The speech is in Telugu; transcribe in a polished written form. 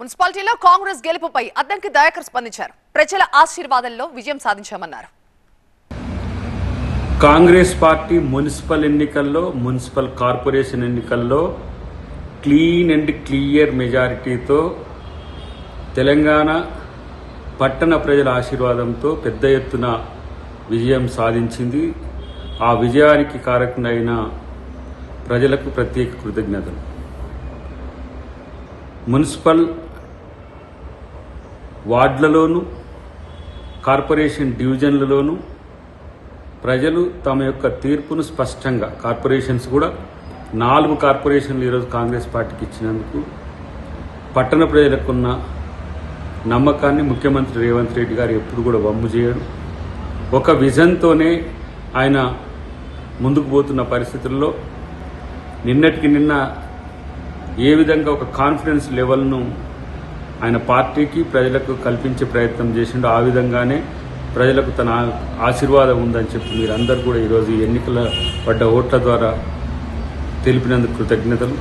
మున్సిపాలిటీలో కాంగ్రెస్ గెలుపుపై అద్దంకి దయాకర్ స్పందించారు. ప్రజల ఆశీర్వాదంలో విజయం సాధించామన్నారు. కాంగ్రెస్ పార్టీ మున్సిపల్ ఎన్నికల్లో, మున్సిపల్ కార్పొరేషన్ ఎన్నికల్లో క్లీన్ అండ్ క్లియర్ మెజారిటీతో తెలంగాణ పట్టణ ప్రజల ఆశీర్వాదంతో పెద్ద ఎత్తున విజయం సాధించింది. ఆ విజయానికి కారకులైన ప్రజలకు ప్రత్యేక కృతజ్ఞతలు. మున్సిపల్ వార్డులలోనూ కార్పొరేషన్ డివిజన్లలోనూ ప్రజలు తమ యొక్క తీర్పును స్పష్టంగా, కార్పొరేషన్స్ కూడా 4 కార్పొరేషన్లు ఈరోజు కాంగ్రెస్ పార్టీకి ఇచ్చినందుకు పట్టణ ప్రజలకున్న నమ్మకాన్ని ముఖ్యమంత్రి రేవంత్ రెడ్డి గారు ఎప్పుడు కూడా వమ్ము చేయడు. ఒక విజన్తోనే ఆయన ముందుకు పోతున్న పరిస్థితుల్లో నిన్నటికి నిన్న ఏ విధంగా ఒక కాన్ఫిడెన్స్ లెవెల్ను ఆయన పార్టీకి ప్రజలకు కల్పించే ప్రయత్నం చేసిండో ఆ విధంగానే ప్రజలకు తన ఆశీర్వాదం ఉందని చెప్పి మీరందరూ కూడా ఈరోజు ఎన్నికల పడ్డ ఓట్ల ద్వారా తెలిపినందుకు కృతజ్ఞతలు.